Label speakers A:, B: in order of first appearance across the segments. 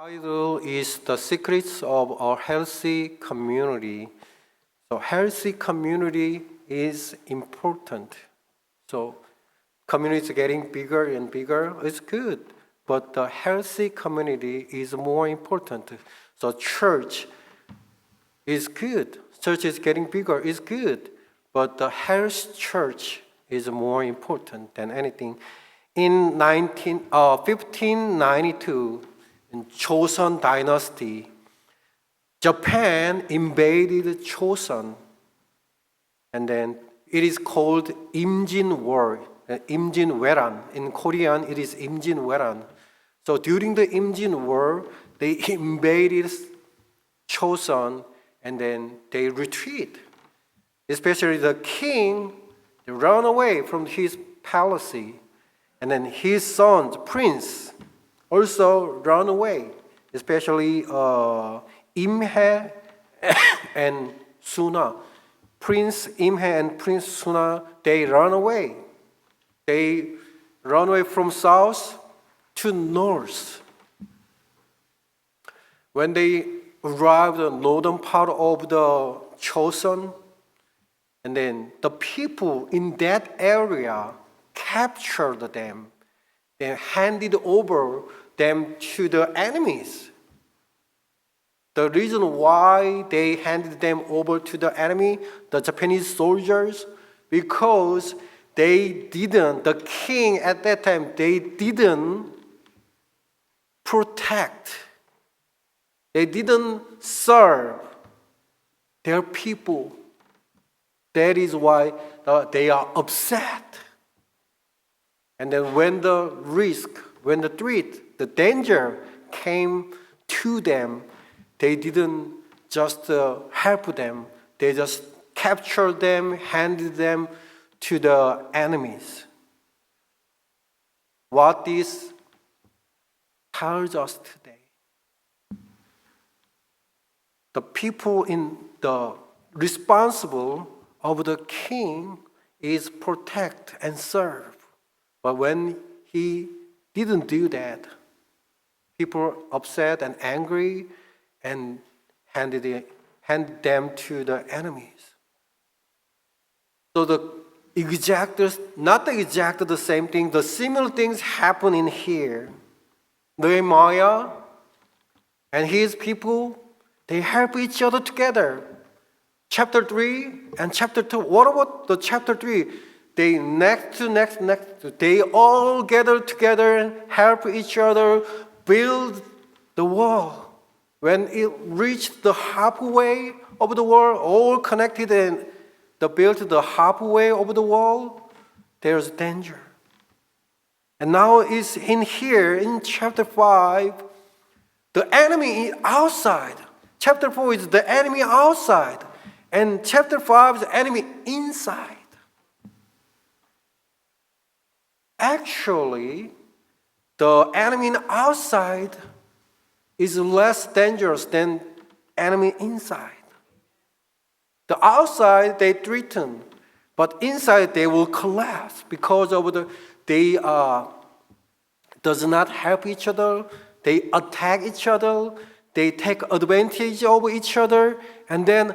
A: Title is The Secrets of a Healthy Community. So healthy community is important. So community is getting bigger and bigger. It's good, but the healthy community is more important. So church is good. Church is getting bigger. It's good, but the health church is more important than anything. In 1592, in Joseon dynasty, Japan invaded Joseon, and then it is called Imjin War, Imjinweran. In Korean, it is Imjinweran. So during the Imjin War, they invaded Joseon, and then they retreat. Especially the king, they run away from his palace, and then his sons, prince, also run away. Especially Imhe and Suna. Prince Imhe and Prince Suna, they run away. They run away from south to north. When they arrived in the northern part of the Joseon, and then the people in that area captured them. They handed over them to the enemies. The reason why they handed them over to the enemy, the Japanese soldiers, because the king at that time, they didn't protect, they didn't serve their people. That is why they are upset. And then when the threat, the danger came to them, they didn't just help them. They just captured them, handed them to the enemies. What this tells us today, the people responsible of the king is protect and serve. But when he didn't do that, people upset and angry and handed them to the enemies. So not the same thing, the similar things happen in here. Nehemiah and his people, they help each other together. Chapter 3 and chapter 2. What about the chapter 3? They they all gather together and help each other build the wall. When it reached the halfway of the wall, all connected and they built the halfway of the wall, there's danger. And now it's in here, in chapter 5, the enemy is outside. Chapter 4 is the enemy outside. And chapter 5 is the enemy inside. Actually, the enemy outside is less dangerous than enemy inside. The outside they threaten, but inside they will collapse because of they does not help each other. They attack each other. They take advantage of each other, and then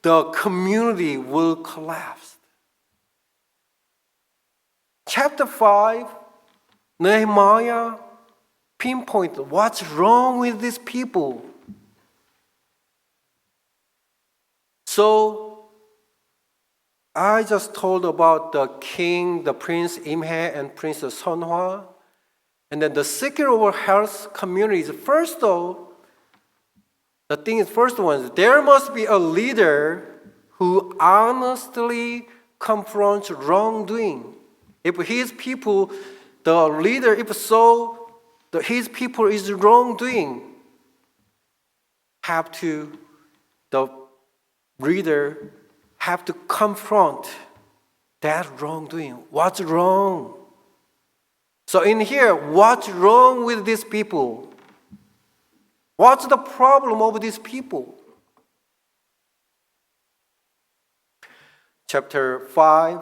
A: the community will collapse. Chapter 5, Nehemiah pinpoint what's wrong with these people. So I just told about the king, the prince Imhe and Princess Sonhwa. And then the secret of our health community is first one, there must be a leader who honestly confronts wrongdoing. If his people, the leader, his people is wrongdoing, the leader have to confront that wrongdoing. What's wrong? So in here, what's wrong with these people? What's the problem of these people? Chapter 5,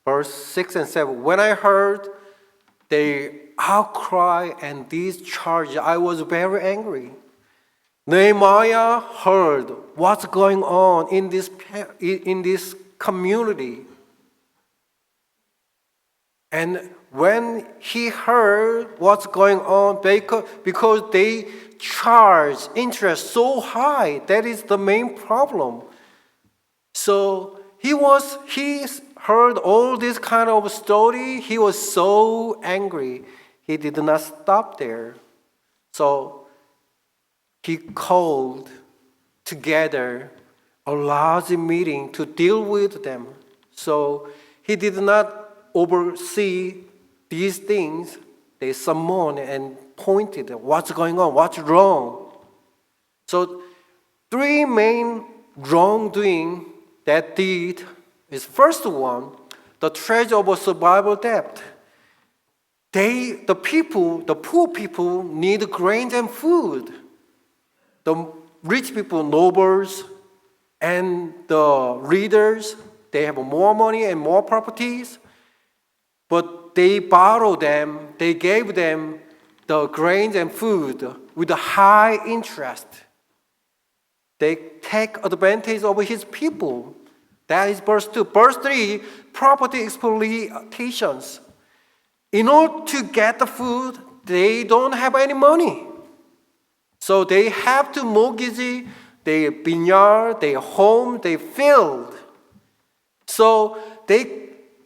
A: verse 6 and 7. When I heard they outcry and discharge. I was very angry. Nehemiah heard what's going on in this community. And when he heard what's going on, because they charge interest so high, that is the main problem. So he heard all this kind of story. He was so angry. He did not stop there. So he called together a large meeting to deal with them. So he did not oversee these things. They summoned and pointed at what's going on, what's wrong. So three main wrongdoing that did is, first one, the treasure of a survival debt. The poor people need grains and food. The rich people, nobles, and the leaders, they have more money and more properties, but they borrow them, they gave them the grains and food with a high interest. They take advantage of his people. That is verse 2. Verse 3, property exploitations. In order to get the food, they don't have any money. So they have to mortgage their vineyard, their home, their field. So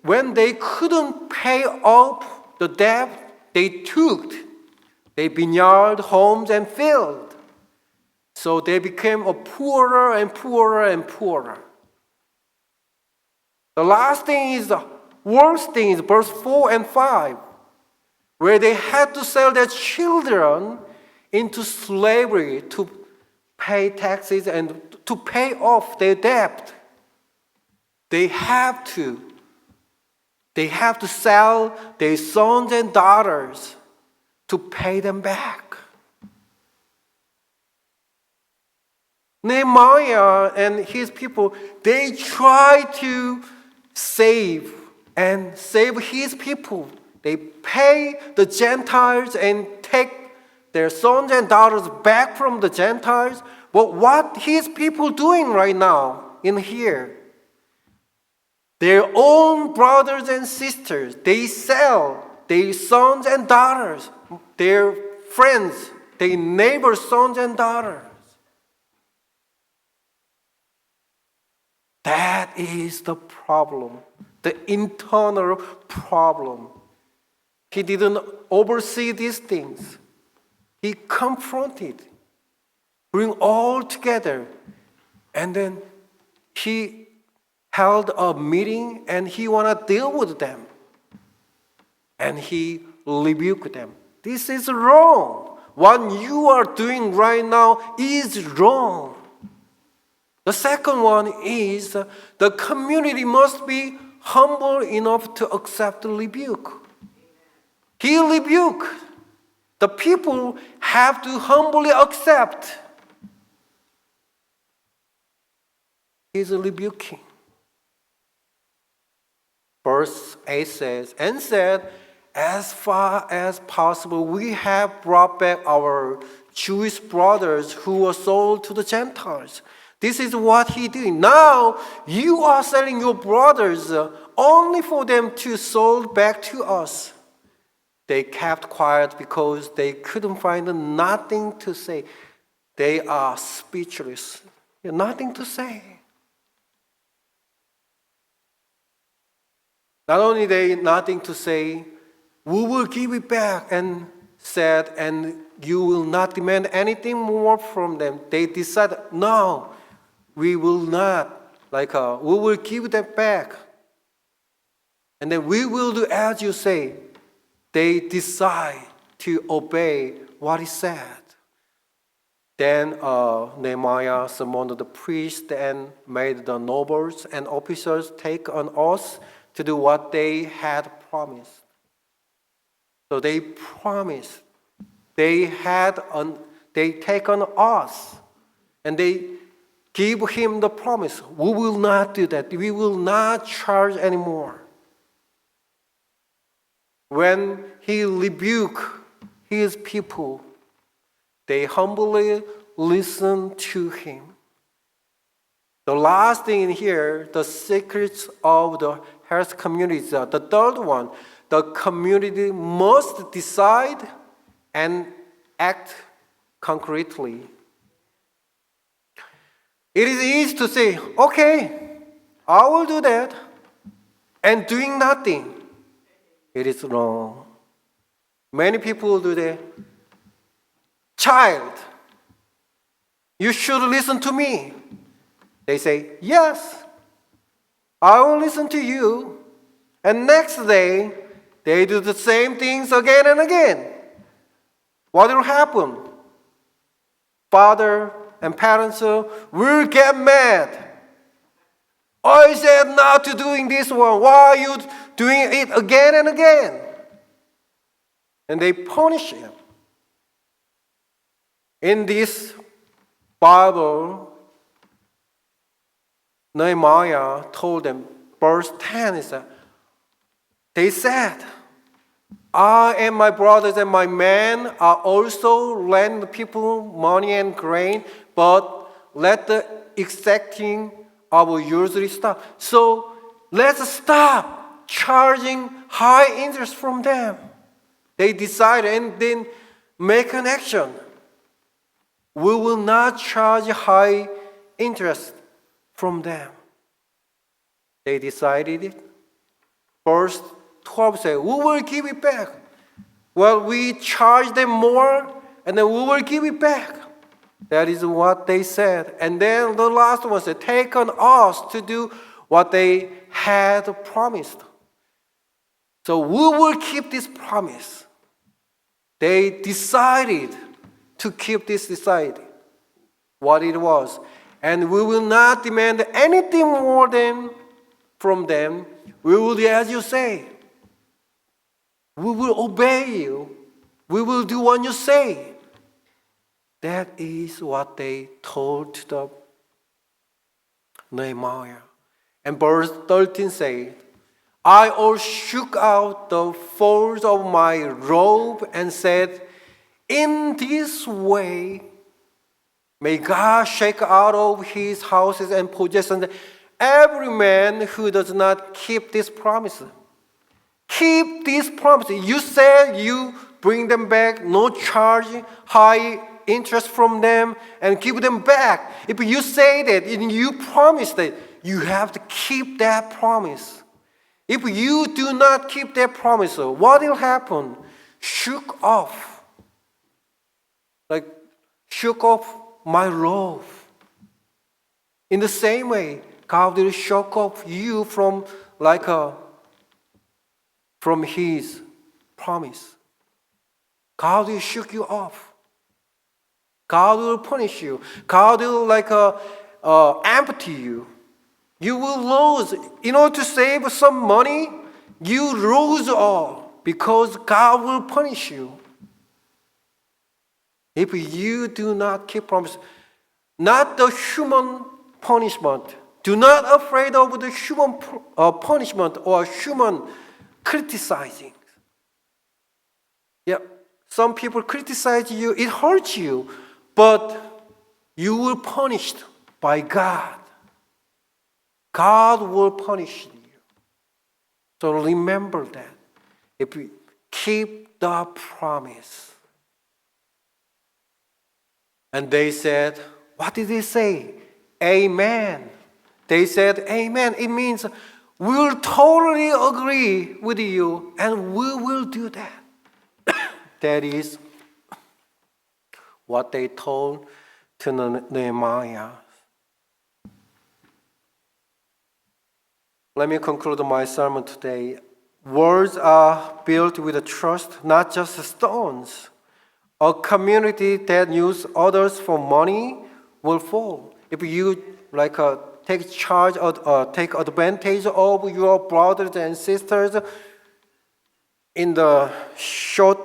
A: when they couldn't pay off the debt, they took their vineyard, homes, and field. So they became poorer and poorer and poorer. The last thing is the worst thing is verse 4 and 5, where they had to sell their children into slavery to pay taxes and to pay off their debt. They have to sell their sons and daughters to pay them back. Nehemiah and his people, they try to save his people. They pay the Gentiles and take their sons and daughters back from the Gentiles. But what his people doing right now in here? Their own brothers and sisters, they sell their sons and daughters, their friends, their neighbors' sons and daughters. That is the problem, the internal problem. He didn't oversee these things. He confronted, bring all together, and then he held a meeting and he want to deal with them. And he rebuked them. This is wrong. What you are doing right now is wrong. The second one is the community must be humble enough to accept the rebuke. He rebuked. The people have to humbly accept. He's rebuking. Verse 8 says, and said, as far as possible, we have brought back our Jewish brothers who were sold to the Gentiles. This is what he did. Now you are selling your brothers only for them to sold back to us. They kept quiet because they couldn't find nothing to say. They are speechless. Nothing to say. Not only they nothing to say, we will give it back, and said, and you will not demand anything more from them. They decided, no, we will not. We will give them back. And then we will do as you say. They decide to obey what he said. Then Nehemiah summoned the priests and made the nobles and officers take an oath to do what they had promised. So they promised. They take an oath, and they give him the promise. We will not do that. We will not charge anymore. when he rebuked his people, they humbly listened to him. The last thing in here, the secrets of the health community, the third one, the community must decide and act concretely. It is easy to say, okay, I will do that, and doing nothing. It is wrong. Many people do that. Child, you should listen to me. They say, yes, I will listen to you. And next day, they do the same things again and again. What will happen? Father and parents will get mad. I said not to doing this one. Why are you doing it again and again? And they punish him. In this Bible, Nehemiah told them, verse 10 is that they said, I and my brothers and my men are also lend the people money and grain, but let the exacting of usury stop. So let's stop charging high interest from them. They decided and then make an action. We will not charge high interest from them. They decided it. Verse 12 says, we will give it back. Well, we charge them more, and then we will give it back. That is what they said. And then the last one said, take on us to do what they had promised. So we will keep this promise. They decided to keep this decide what it was. And we will not demand anything more than from them. We will do as you say. We will obey you. We will do what you say. That is what they told to the Nehemiah. And verse 13 says, I all shook out the folds of my robe and said, in this way, may God shake out of his houses and possessions every man who does not keep this promise. Keep this promise. You said you bring them back, no charge, high interest from them, and give them back. If you say that and you promise that, you have to keep that promise. If you do not keep that promise, what will happen? Shook off. Like, shook off my robe. In the same way, God will shook off you from his promise. God will shook you off. God will punish you. God will empty you. You will lose. In order to save some money, you lose all because God will punish you. If you do not keep promise, not the human punishment. Do not afraid of the human punishment or human criticizing. Yeah, some people criticize you, it hurts you, but you will be punished by God. God will punish you. So remember that. If we keep the promise. And they said, what did they say? Amen. They said, amen. It means we'll totally agree with you and we will do that. That is what they told to Nehemiah. Let me conclude my sermon today. Words are built with trust, not just stones. A community that uses others for money will fall. If you take charge or take advantage of your brothers and sisters, in the short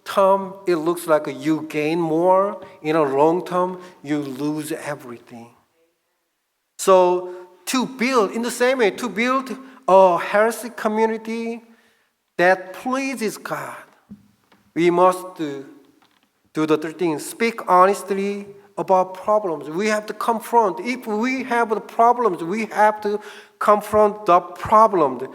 A: term, it looks like you gain more. In the long term, you lose everything. So in the same way, to build a healthy community, that pleases God. We must do the third thing. Speak honestly about problems. We have to confront. If we have the problems, we have to confront the problem.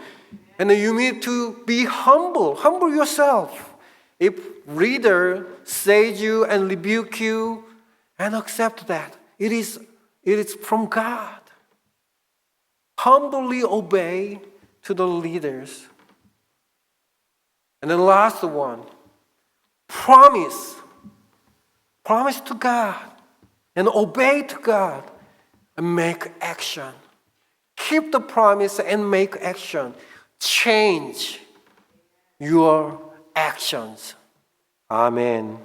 A: And you need to be humble. Humble yourself. If reader says you and rebuke you, and accept that. It is from God. Humbly obey to the leaders. And the last one, promise. Promise to God and obey to God and make action. Keep the promise and make action. Change your actions. Amen.